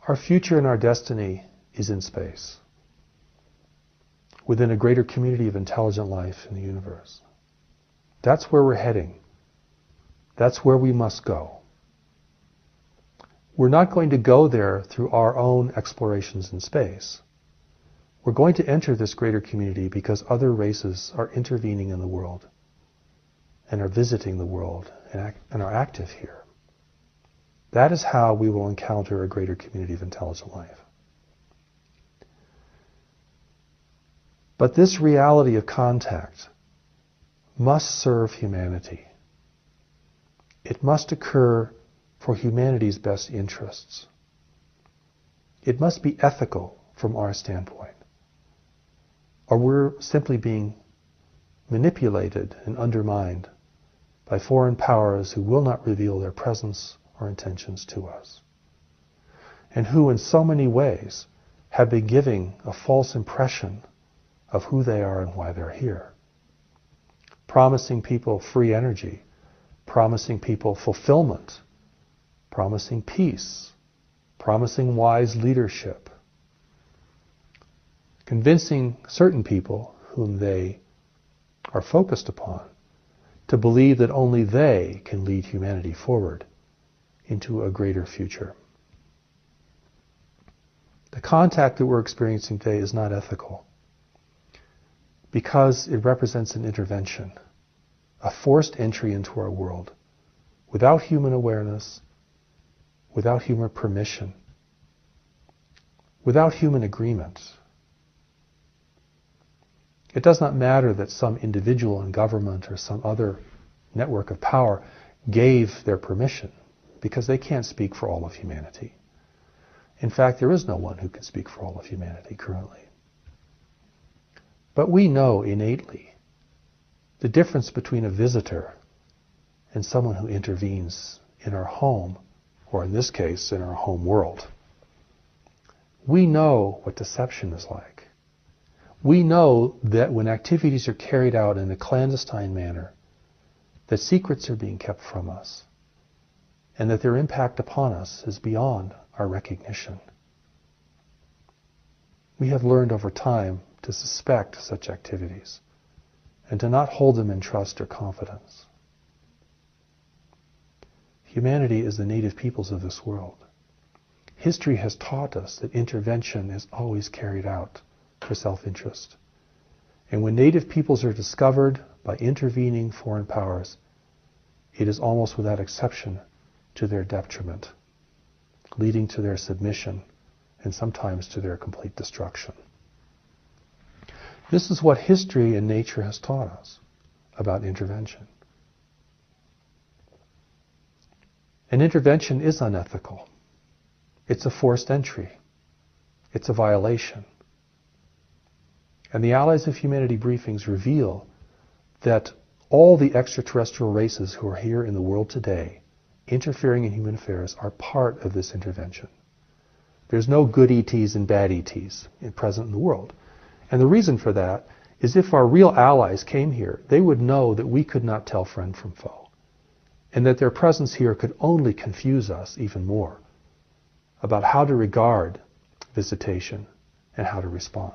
Our future and our destiny is in space, within a greater community of intelligent life in the universe. That's where we're heading. That's where we must go. We're not going to go there through our own explorations in space. We're going to enter this greater community because other races are intervening in the world and are visiting the world and are active here. That is how we will encounter a greater community of intelligent life. But this reality of contact must serve humanity. It must occur for humanity's best interests. It must be ethical from our standpoint, or we're simply being manipulated and undermined by foreign powers who will not reveal their presence or intentions to us, and who in so many ways have been giving a false impression of who they are and why they're here, promising people free energy, promising people fulfillment, promising peace, promising wise leadership, convincing certain people whom they are focused upon to believe that only they can lead humanity forward into a greater future. The contact that we're experiencing today is not ethical because it represents an intervention, a forced entry into our world without human awareness, without human permission, without human agreement. It does not matter that some individual in government or some other network of power gave their permission, because they can't speak for all of humanity. In fact, there is no one who can speak for all of humanity currently. But we know innately the difference between a visitor and someone who intervenes in our home, or in this case, in our home world. We know what deception is like. We know that when activities are carried out in a clandestine manner, that secrets are being kept from us, and that their impact upon us is beyond our recognition. We have learned over time to suspect such activities and to not hold them in trust or confidence. Humanity is the native peoples of this world. History has taught us that intervention is always carried out for self-interest. And when native peoples are discovered by intervening foreign powers, it is almost without exception to their detriment, leading to their submission and sometimes to their complete destruction. This is what history and nature has taught us about intervention. And intervention is unethical. It's a forced entry. It's a violation. And the Allies of Humanity Briefings reveal that all the extraterrestrial races who are here in the world today, interfering in human affairs, are part of this intervention. There's no good ETs and bad ETs present in the world. And the reason for that is if our real allies came here, they would know that we could not tell friend from foe, and that their presence here could only confuse us even more about how to regard visitation and how to respond.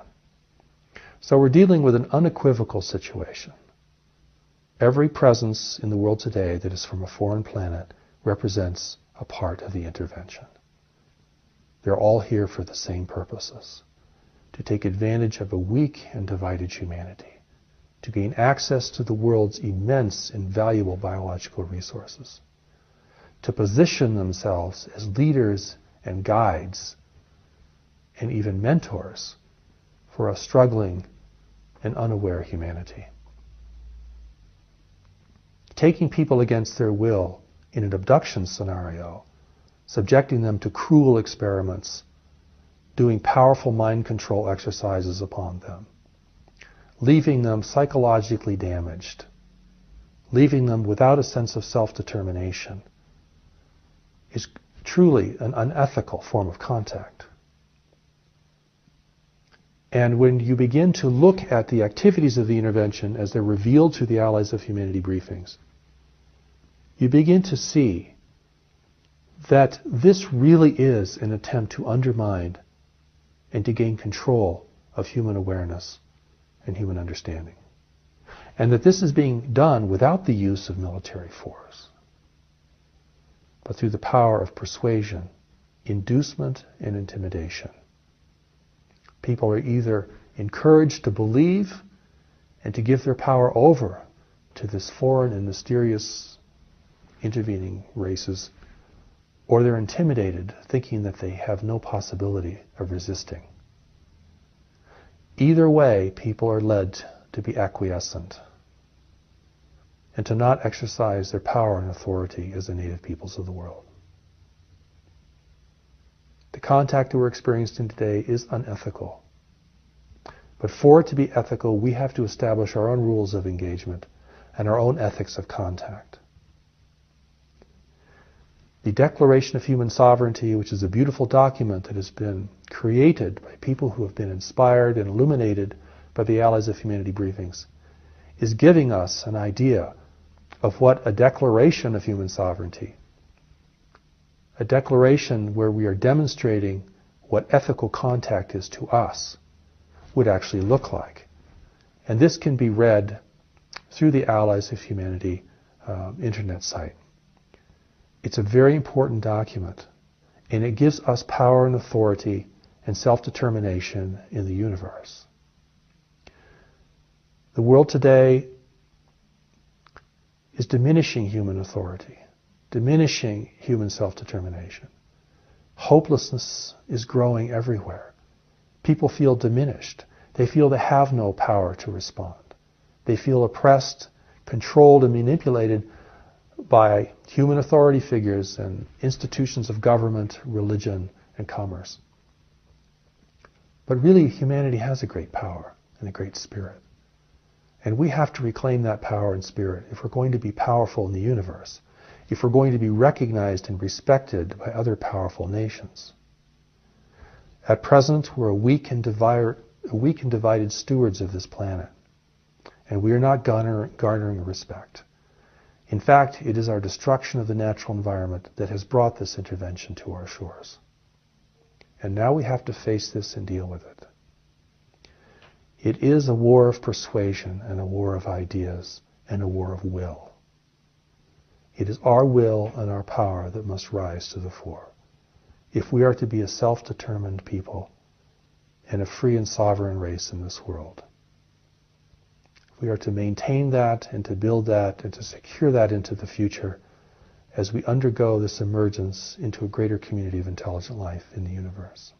So we're dealing with an unequivocal situation. Every presence in the world today that is from a foreign planet represents a part of the intervention. They're all here for the same purposes: to take advantage of a weak and divided humanity, to gain access to the world's immense and valuable biological resources, to position themselves as leaders and guides and even mentors for a struggling and unaware humanity. Taking people against their will in an abduction scenario, subjecting them to cruel experiments, doing powerful mind control exercises upon them, leaving them psychologically damaged, leaving them without a sense of self-determination, is truly an unethical form of contact. And when you begin to look at the activities of the intervention as they're revealed through the Allies of Humanity Briefings, you begin to see that this really is an attempt to undermine and to gain control of human awareness and human understanding. And that this is being done without the use of military force, but through the power of persuasion, inducement, and intimidation. People are either encouraged to believe and to give their power over to this foreign and mysterious intervening races, or they're intimidated, thinking that they have no possibility of resisting. Either way, people are led to be acquiescent and to not exercise their power and authority as the native peoples of the world. The contact that we're experiencing today is unethical. But for it to be ethical, we have to establish our own rules of engagement and our own ethics of contact. The Declaration of Human Sovereignty, which is a beautiful document that has been created by people who have been inspired and illuminated by the Allies of Humanity Briefings, is giving us an idea of what a declaration of human sovereignty, a declaration where we are demonstrating what ethical contact is to us, would actually look like. And this can be read through the Allies of Humanity internet site. It's a very important document, and it gives us power and authority and self-determination in the universe. The world today is diminishing human authority, diminishing human self-determination. Hopelessness is growing everywhere. People feel diminished. They feel they have no power to respond. They feel oppressed, controlled, and manipulated by human authority figures and institutions of government, religion, and commerce. But really, humanity has a great power and a great spirit. And we have to reclaim that power and spirit if we're going to be powerful in the universe, if we're going to be recognized and respected by other powerful nations. At present, we're weak and divided stewards of this planet, and we are not garnering respect. In fact, it is our destruction of the natural environment that has brought this intervention to our shores. And now we have to face this and deal with it. It is a war of persuasion and a war of ideas and a war of will. It is our will and our power that must rise to the fore if we are to be a self-determined people and a free and sovereign race in this world. We are to maintain that and to build that and to secure that into the future as we undergo this emergence into a greater community of intelligent life in the universe.